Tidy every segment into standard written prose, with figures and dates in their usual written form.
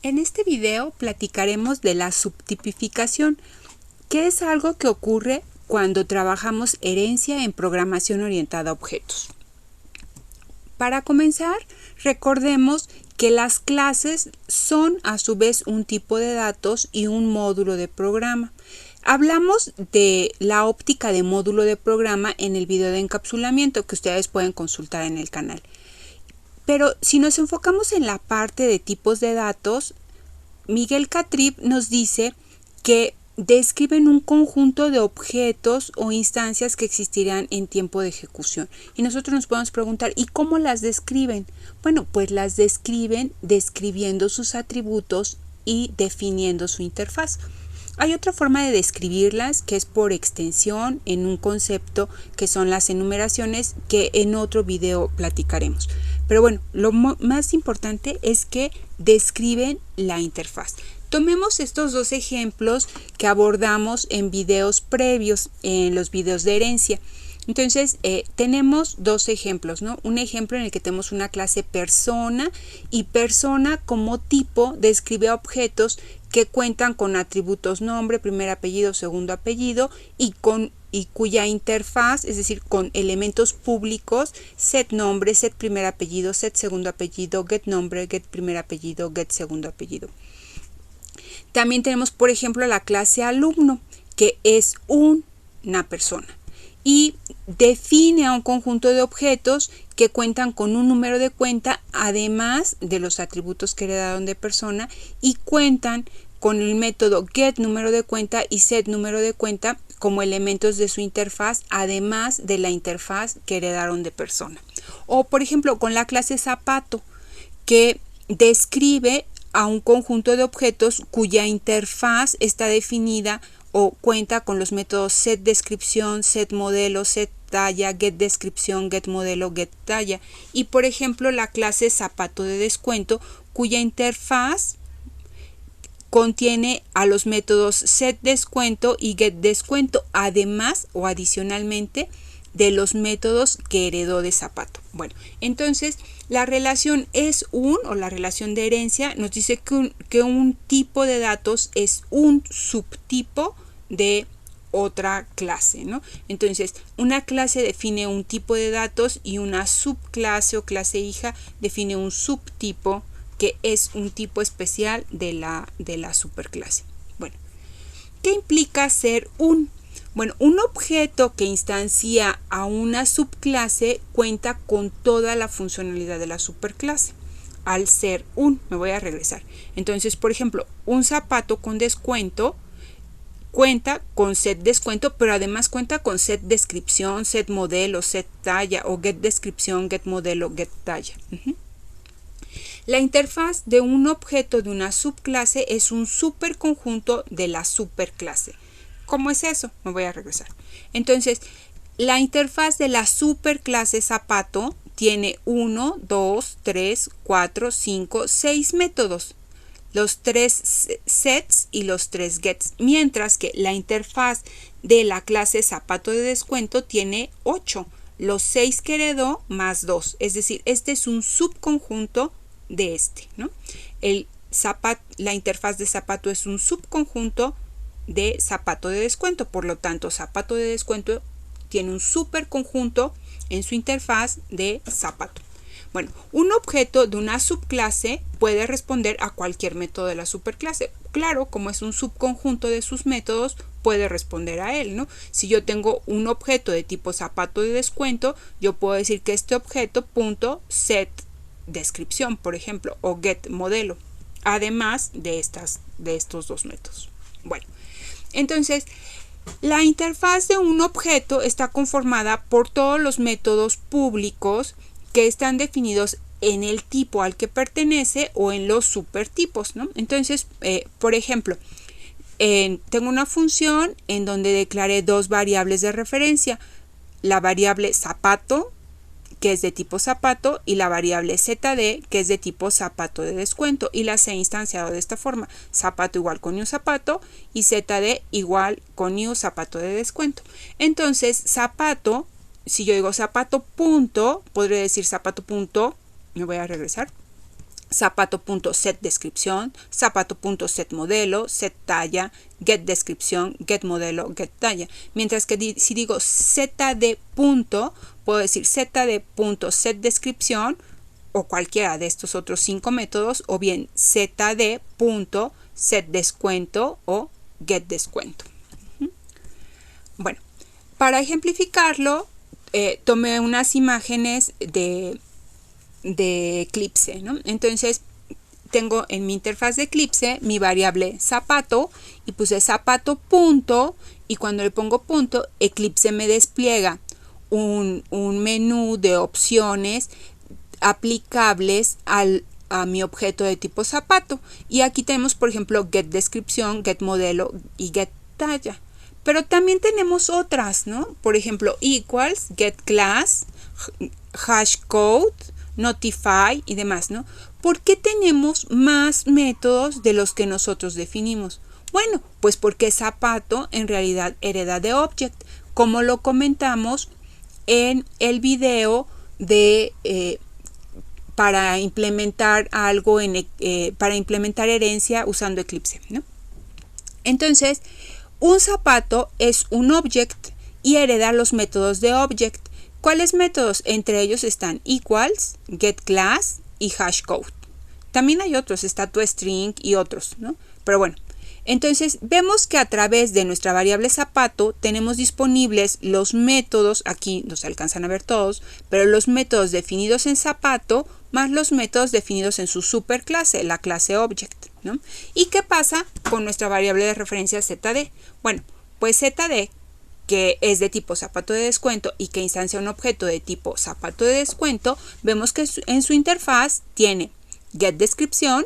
En este video platicaremos de la subtipificación, que es algo que ocurre cuando trabajamos herencia en programación orientada a objetos. Para comenzar, recordemos que las clases son a su vez un tipo de datos y un módulo de programa. Hablamos de la óptica de módulo de programa en el video de encapsulamiento que ustedes pueden consultar en el canal. Pero si nos enfocamos en la parte de tipos de datos, Miguel Catrip nos dice que describen un conjunto de objetos o instancias que existirán en tiempo de ejecución. Y nosotros nos podemos preguntar, ¿y cómo las describen? Bueno, pues las describen describiendo sus atributos y definiendo su interfaz. Hay otra forma de describirlas que es por extensión en un concepto que son las enumeraciones que en otro video platicaremos. Pero bueno, lo más importante es que describen la interfaz. Tomemos estos dos ejemplos que abordamos en videos previos, en los videos de herencia. Entonces, tenemos dos ejemplos, ¿no? Un ejemplo en el que tenemos una clase persona y persona como tipo describe objetos que cuentan con atributos nombre, primer apellido, segundo apellido y cuya interfaz, es decir, con elementos públicos, set nombre, set primer apellido, set segundo apellido, get nombre, get primer apellido, get segundo apellido. También tenemos, por ejemplo, la clase alumno, que es una persona y define a un conjunto de objetos que cuentan con un número de cuenta, además de los atributos que heredaron de persona, y cuentan con el método get número de cuenta y set número de cuenta como elementos de su interfaz, además de la interfaz que heredaron de persona. O, por ejemplo, con la clase zapato, que describe a un conjunto de objetos cuya interfaz está definida o cuenta con los métodos set descripción, set modelo, set talla, get descripción, get modelo, get talla. Y por ejemplo la clase zapato de descuento, cuya interfaz contiene a los métodos set descuento y get descuento, además o adicionalmente de los métodos que heredó de zapato. Bueno, entonces la relación es o la relación de herencia nos dice que un tipo de datos es un subtipo de otra clase, ¿no? Entonces, una clase define un tipo de datos y una subclase o clase hija define un subtipo que es un tipo especial de la superclase. Bueno, ¿qué implica ser Bueno, un objeto que instancia a una subclase cuenta con toda la funcionalidad de la superclase. Al ser me voy a regresar. Entonces, por ejemplo, un zapato con descuento cuenta con set descuento, pero además cuenta con set descripción, set modelo, set talla o get descripción, get modelo, get talla. La interfaz de un objeto de una subclase es un superconjunto de la superclase. ¿Cómo es eso? Me voy a regresar. Entonces, la interfaz de la superclase zapato tiene 1, 2, 3, 4, 5, 6 métodos. Los 3 sets y los 3 gets. Mientras que la interfaz de la clase zapato de descuento tiene 8. Los 6 que heredó más 2. Es decir, este es un subconjunto de ¿no? La interfaz de zapato es un subconjunto de zapato de descuento, por lo tanto zapato de descuento tiene un superconjunto en su interfaz de zapato. Bueno, un objeto de una subclase puede responder a cualquier método de la superclase. Claro, como es un subconjunto de sus métodos, puede responder a él, ¿no? Si yo tengo un objeto de tipo zapato de descuento, yo puedo decir que este objeto .set descripción, por ejemplo, o get modelo, además de estos dos métodos. Bueno, entonces, la interfaz de un objeto está conformada por todos los métodos públicos que están definidos en el tipo al que pertenece o en los supertipos, ¿no? Entonces, por ejemplo, tengo una función en donde declaré dos variables de referencia, la variable zapato, que es de tipo zapato, y la variable ZD, que es de tipo zapato de descuento, y las he instanciado de esta forma: zapato igual con new zapato y ZD igual con new zapato de descuento. Entonces, zapato, si yo digo zapato punto, podré decir zapato punto, me voy a regresar, zapato.setDescripción, zapato.setModelo, setTalla, getDescripción, getModelo, getTalla. Mientras que si digo zd. Puedo decir zd.setDescripción o cualquiera de estos otros 5 métodos, o bien zd.setDescuento o getDescuento. Bueno, para ejemplificarlo, tomé unas imágenes de Eclipse, ¿no? Entonces tengo en mi interfaz de Eclipse mi variable zapato y puse zapato punto, y cuando le pongo punto, Eclipse me despliega un menú de opciones aplicables a mi objeto de tipo zapato. Y aquí tenemos, por ejemplo, getDescripción, getModelo y getTalla. Pero también tenemos otras, ¿no? Por ejemplo, equals, getClass, hashCode, notify y demás, ¿no? ¿Por qué tenemos más métodos de los que nosotros definimos? Bueno, pues porque zapato en realidad hereda de object, como lo comentamos en el video de para implementar algo para implementar herencia usando Eclipse, ¿no? Entonces, un zapato es un object y hereda los métodos de object. ¿Cuáles métodos? Entre ellos están equals, getClass y hashCode. También hay otros, está toString y otros, ¿no? Pero bueno, entonces vemos que a través de nuestra variable zapato tenemos disponibles los métodos, aquí no se alcanzan a ver todos, pero los métodos definidos en zapato más los métodos definidos en su superclase, la clase object, ¿no? ¿Y qué pasa con nuestra variable de referencia zd? Bueno, pues zd, que es de tipo zapato de descuento y que instancia un objeto de tipo zapato de descuento, vemos que en su interfaz tiene getDescripción,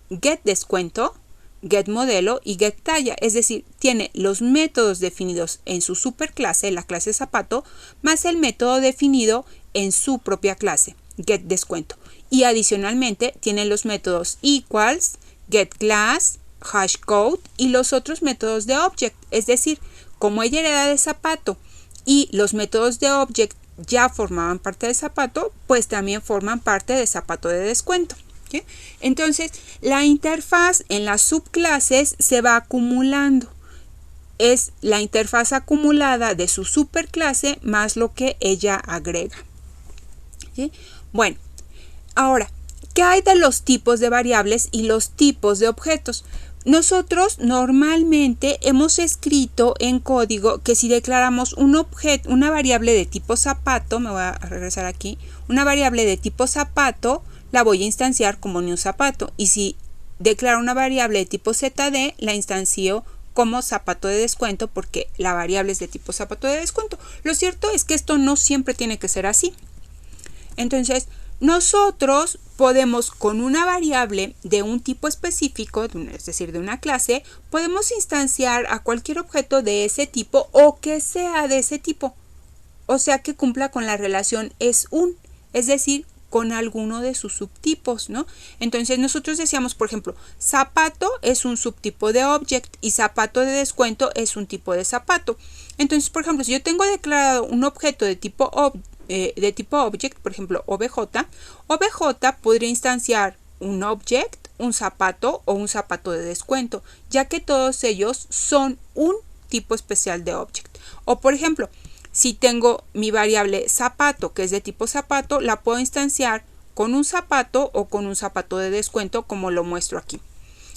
getDescuento, getModelo y getTalla, es decir, tiene los métodos definidos en su superclase, la clase zapato, más el método definido en su propia clase, getDescuento. Y adicionalmente tiene los métodos equals, getClass, hashCode y los otros métodos de object, es decir, como ella hereda de zapato y los métodos de object ya formaban parte de zapato, pues también forman parte de zapato de descuento. ¿Sí? Entonces, la interfaz en las subclases se va acumulando. Es la interfaz acumulada de su superclase más lo que ella agrega. ¿Sí? Bueno, ahora, ¿qué hay de los tipos de variables y los tipos de objetos? Nosotros normalmente hemos escrito en código que si declaramos un objeto, una variable de tipo zapato, me voy a regresar aquí, una variable de tipo zapato, la voy a instanciar como new zapato, y si declaro una variable de tipo zd, la instancio como zapato de descuento porque la variable es de tipo zapato de descuento. Lo cierto es que esto no siempre tiene que ser así. Entonces, nosotros podemos con una variable de un tipo específico, es decir, de una clase, podemos instanciar a cualquier objeto de ese tipo o que sea de ese tipo. O sea, que cumpla con la relación es decir, con alguno de sus subtipos, ¿no? Entonces nosotros decíamos, por ejemplo, zapato es un subtipo de object y zapato de descuento es un tipo de zapato. Entonces, por ejemplo, si yo tengo declarado un objeto de tipo object, por ejemplo, obj podría instanciar un object, un zapato o un zapato de descuento, ya que todos ellos son un tipo especial de object. O por ejemplo, si tengo mi variable zapato, que es de tipo zapato, la puedo instanciar con un zapato o con un zapato de descuento, como lo muestro aquí.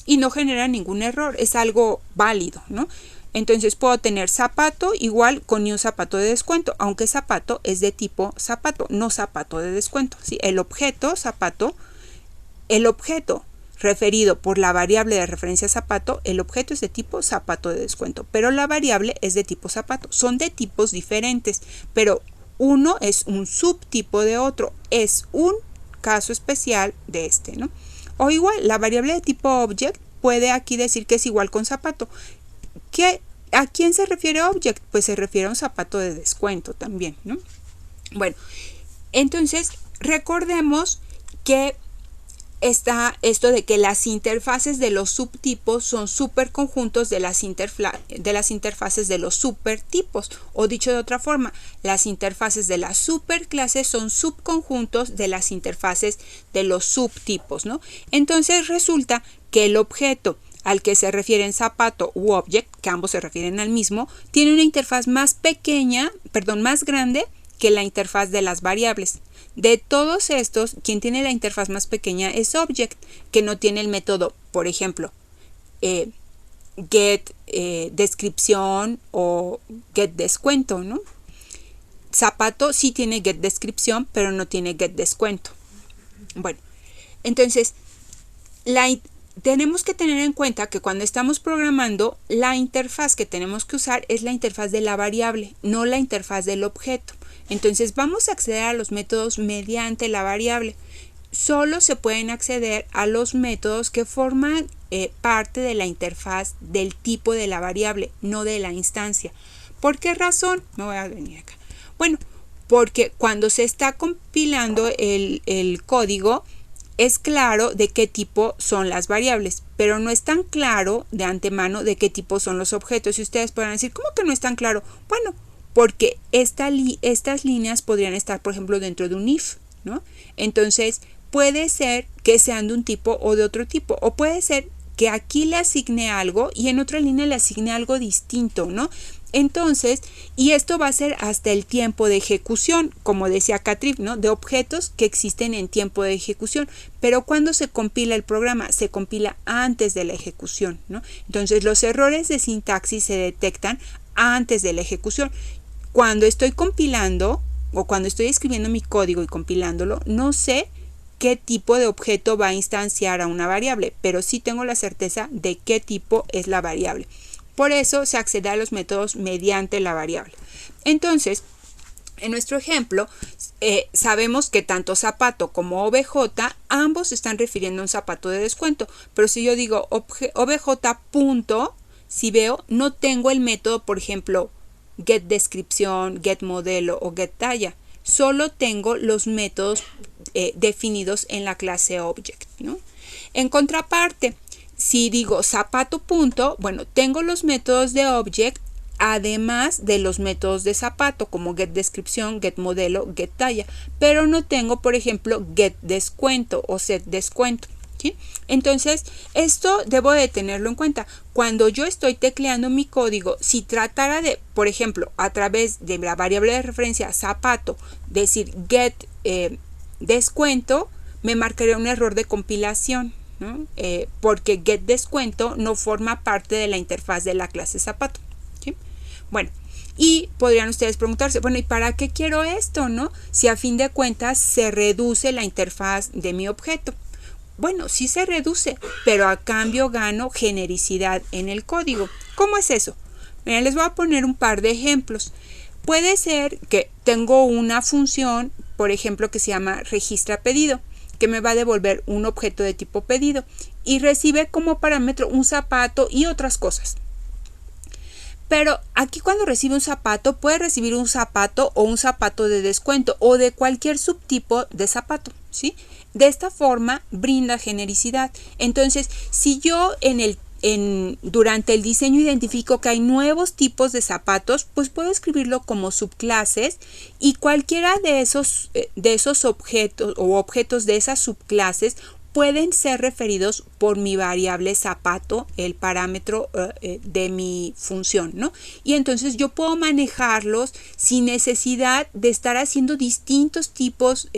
Y no genera ningún error, es algo válido, ¿no? Entonces puedo tener zapato igual con un zapato de descuento, aunque zapato es de tipo zapato, no zapato de descuento. ¿Sí? El objeto zapato, el objeto referido por la variable de referencia zapato, el objeto es de tipo zapato de descuento, pero la variable es de tipo zapato. Son de tipos diferentes, pero uno es un subtipo de otro, es un caso especial de este, ¿no? O igual, la variable de tipo object puede aquí decir que es igual con zapato. ¿A quién se refiere object? Pues se refiere a un zapato de descuento también, ¿no? Bueno, entonces recordemos que está esto de que las interfaces de los subtipos son superconjuntos de las interfaces de los supertipos, o dicho de otra forma, las interfaces de las superclases son subconjuntos de las interfaces de los subtipos, ¿no? Entonces resulta que el objeto al que se refieren zapato u object, que ambos se refieren al mismo, tiene una interfaz más grande que la interfaz de las variables. De todos estos, quien tiene la interfaz más pequeña es object, que no tiene el método, por ejemplo, get descripción o get descuento, ¿no? Zapato sí tiene get descripción, pero no tiene get descuento. Bueno, entonces, tenemos que tener en cuenta que cuando estamos programando, la interfaz que tenemos que usar es la interfaz de la variable, no la interfaz del objeto. Entonces vamos a acceder a los métodos mediante la variable. Solo se pueden acceder a los métodos que forman parte de la interfaz del tipo de la variable, no de la instancia. ¿Por qué razón? Me voy a venir acá. Bueno, porque cuando se está compilando el código, es claro de qué tipo son las variables, pero no es tan claro de antemano de qué tipo son los objetos. Y ustedes podrán decir, ¿cómo que no es tan claro? Bueno, porque estas líneas podrían estar, por ejemplo, dentro de un if, ¿no? Entonces, puede ser que sean de un tipo o de otro tipo, o puede ser que aquí le asigne algo y en otra línea le asigne algo distinto, ¿no? Entonces, y esto va a ser hasta el tiempo de ejecución, como decía Catrif, ¿no? De objetos que existen en tiempo de ejecución. Pero cuando se compila el programa, se compila antes de la ejecución, ¿no? Entonces, los errores de sintaxis se detectan antes de la ejecución. Cuando estoy compilando o cuando estoy escribiendo mi código y compilándolo, no sé qué tipo de objeto va a instanciar a una variable, pero sí tengo la certeza de qué tipo es la variable. Por eso se accede a los métodos mediante la variable. Entonces, en nuestro ejemplo, sabemos que tanto zapato como obj, ambos se están refiriendo a un zapato de descuento. Pero si yo digo obj punto, si veo, no tengo el método, por ejemplo, get descripción, get modelo o get talla. Solo tengo los métodos definidos en la clase object, ¿no? En contraparte, si digo zapato punto, bueno, tengo los métodos de object además de los métodos de zapato como get descripción, get modelo, get talla, pero no tengo, por ejemplo, get descuento o set descuento, ¿sí? Entonces, esto debo de tenerlo en cuenta. Cuando yo estoy tecleando mi código, si tratara de, por ejemplo, a través de la variable de referencia zapato, decir get descuento, me marcaría un error de compilación, ¿no? Porque get descuento no forma parte de la interfaz de la clase zapato, ¿sí? Bueno, y podrían ustedes preguntarse, bueno, ¿y para qué quiero esto, no? Si a fin de cuentas se reduce la interfaz de mi objeto. Bueno, sí se reduce, pero a cambio gano genericidad en el código. ¿Cómo es eso? Miren, les voy a poner un par de ejemplos. Puede ser que tengo una función, por ejemplo, que se llama registra pedido, que me va a devolver un objeto de tipo pedido y recibe como parámetro un zapato y otras cosas. Pero aquí cuando recibe un zapato, puede recibir un zapato o un zapato de descuento o de cualquier subtipo de zapato, ¿sí? De esta forma brinda genericidad. Entonces, si yo durante el diseño identifico que hay nuevos tipos de zapatos, pues puedo escribirlo como subclases y cualquiera de esos objetos o objetos de esas subclases pueden ser referidos por mi variable zapato, el parámetro de mi función, ¿no? Y entonces yo puedo manejarlos sin necesidad de estar haciendo distintos tipos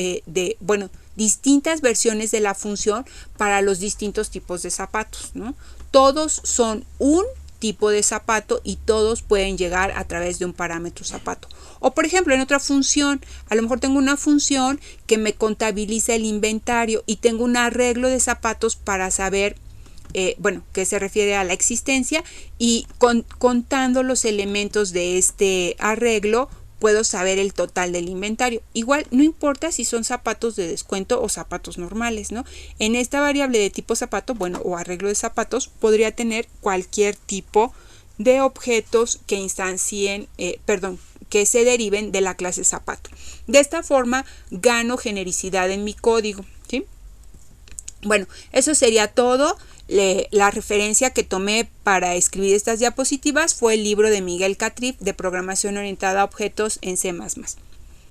distintas versiones de la función para los distintos tipos de zapatos, ¿no? Todos son un tipo de zapato y todos pueden llegar a través de un parámetro zapato. O por ejemplo, en otra función, a lo mejor tengo una función que me contabiliza el inventario y tengo un arreglo de zapatos para saber, que se refiere a la existencia y contando los elementos de este arreglo, puedo saber el total del inventario. Igual, no importa si son zapatos de descuento o zapatos normales, ¿no? En esta variable de tipo zapato, o arreglo de zapatos, podría tener cualquier tipo de objetos que instancien, que se deriven de la clase zapato. De esta forma, gano genericidad en mi código, ¿sí? Bueno, eso sería todo. La referencia que tomé para escribir estas diapositivas fue el libro de Miguel Catrif de Programación Orientada a Objetos en C++.